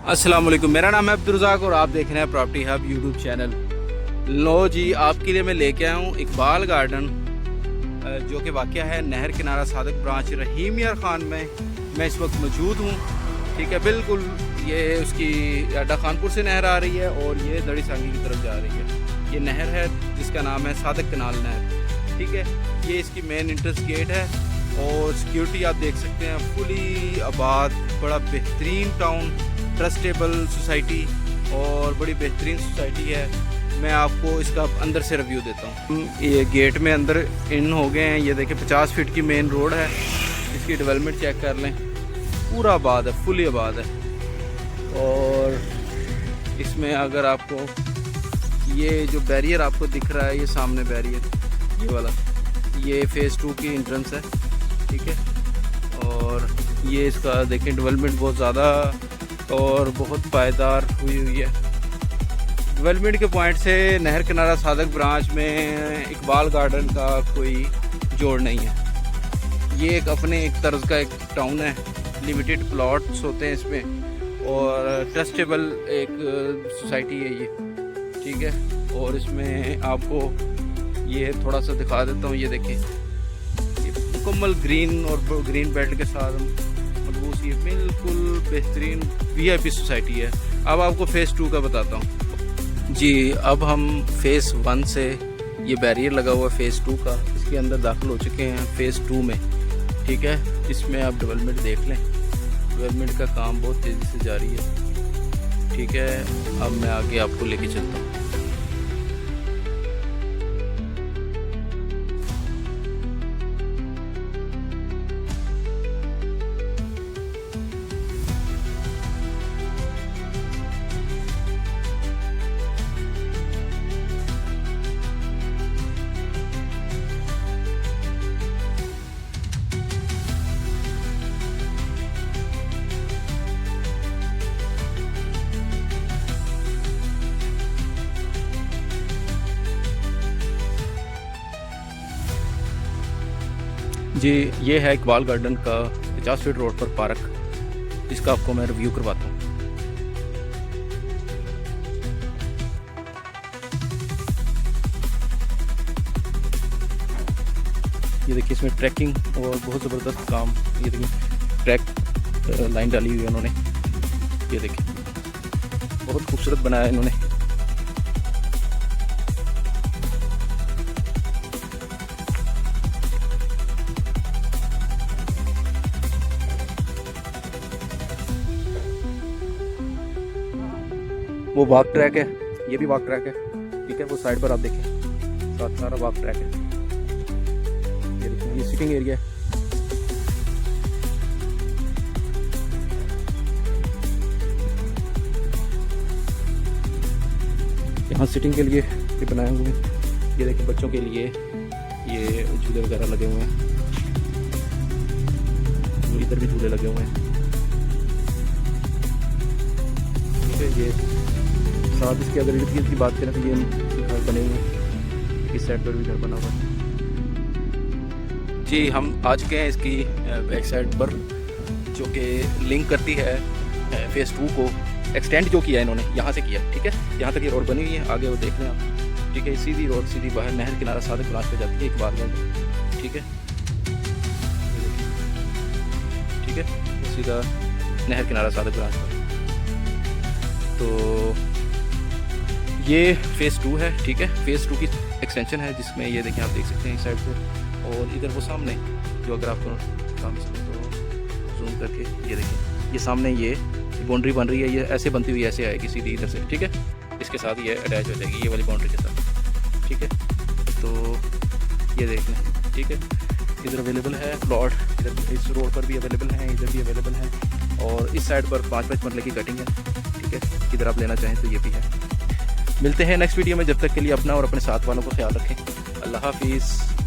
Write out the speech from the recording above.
अस्सलाम वालेकुम, मेरा नाम है अब्दुर्रज़ाक और आप देख रहे हैं प्रॉपर्टी हब यूट्यूब चैनल। लो जी, आपके लिए मैं लेके आया हूँ इकबाल गार्डन, जो कि वाक़या है नहर किनारा सादक ब्रांच रहीम यार ख़ान में। मैं इस वक्त मौजूद हूँ, ठीक है। बिल्कुल ये उसकी अड्डा खानपुर से नहर आ रही है और ये दड़ी सांगी की तरफ जा रही है। ये नहर है जिसका नाम है सादक कनाल नहर, ठीक है। ये इसकी मेन इंट्रेंस गेट है और सिक्योरिटी आप देख सकते हैं, फुली आबाद, बड़ा बेहतरीन टाउन, ट्रस्टेबल सोसाइटी और बड़ी बेहतरीन सोसाइटी है। मैं आपको इसका अंदर से रिव्यू देता हूँ। ये गेट में अंदर इन हो गए हैं। ये देखें 50 फीट की मेन रोड है। इसकी डेवलपमेंट चेक कर लें, पूरा आबाद है, फुली आबाद है। और इसमें अगर आपको ये जो बैरियर आपको दिख रहा है, ये सामने बैरियर ये वाला, ये फ़ेज़ 2 की एंट्रेंस है, ठीक है। और ये इसका देखें डेवलपमेंट बहुत ज़्यादा और बहुत पायदार हुई है। डेवलपमेंट के पॉइंट से नहर किनारा सादक ब्रांच में इकबाल गार्डन का कोई जोड़ नहीं है। ये एक अपने एक तर्ज का एक टाउन है, लिमिटेड प्लॉट्स होते हैं इसमें और ट्रस्टेबल एक सोसाइटी है ये, ठीक है। और इसमें आपको ये थोड़ा सा दिखा देता हूँ। ये देखिए, ये मुकम्मल ग्रीन और ग्रीन बेल्ट के साथ मजबूत, ये बिल्कुल बेहतरीन VIP सोसाइटी है। अब आपको फ़ेज़ 2 का बताता हूँ जी। अब हम फ़ेज़ 1 से, ये बैरियर लगा हुआ है फ़ेज़ 2 का, इसके अंदर दाखिल हो चुके हैं फ़ेज़ 2 में, ठीक है। इसमें आप डेवलपमेंट देख लें, डेवलपमेंट का काम बहुत तेज़ी से जारी है, ठीक है। अब मैं आगे आपको लेके चलता हूँ। जी, ये है इकबाल गार्डन का 50 फीट रोड पर पार्क, जिसका आपको मैं रिव्यू करवाता हूँ। ये देखिए, इसमें ट्रैकिंग और बहुत ज़बरदस्त काम, ये देखिए ट्रैक लाइन डाली हुई है उन्होंने, ये देखिए बहुत खूबसूरत बनाया है इन्होंने। वो वॉक ट्रैक है, ये भी वॉक ट्रैक है, ठीक है। वो साइड पर आप देखें, साथ सारा वॉक ट्रैक है। ये देखिए, ये सिटिंग एरिया है। यहाँ सिटिंग के लिए ये बनाए हुए हैं। ये देखिए, बच्चों के लिए ये झूले वगैरह लगे हुए हैं, इधर भी झूले लगे हुए हैं, ठीक है। ये साथ इसके अगर इर्द गिर्द की बात करें तो ये घर बने हुए हैं, इस साइड पर भी घर बना हुआ है जी। हम आ चुके हैं इसकी बैक साइड पर, जो कि लिंक करती है फ़ेज़ 2 को। एक्सटेंड जो किया है इन्होंने, यहाँ से किया, ठीक है। यहाँ तक ये रोड बनी हुई है, आगे वो देख लें आप, ठीक है। सीधी रोड सीधी बाहर नहर किनारा सादक ब्रांच पे जाती है इकबाल गार्डन, ठीक है, ठीक है। सीधा नहर किनारा सादक ब्रांच पर। तो ये फ़ेज़ 2 है, ठीक है। फ़ेज़ 2 की एक्सटेंशन है, जिसमें ये देखें, आप देख सकते हैं इस साइड से। और इधर वो सामने, जो अगर आपको काम तो जूम करके ये देखें, ये सामने ये बाउंड्री बन रही है, ये ऐसे बनती हुई ऐसे आएगी सीधी इधर से, ठीक है। इसके साथ ये अटैच हो जाएगी ये वाली बाउंड्री के साथ, ठीक है। तो ये देख लें, ठीक है। इधर अवेलेबल है प्लॉट, इधर इस रोड पर भी अवेलेबल है, इधर भी अवेलेबल है। और इस साइड पर 5-5 मरले की कटिंग है, ठीक है। इधर आप लेना चाहें तो ये भी है। मिलते हैं नेक्स्ट वीडियो में, जब तक के लिए अपना और अपने साथ वालों को ख्याल रखें। अल्लाह हाफिज़।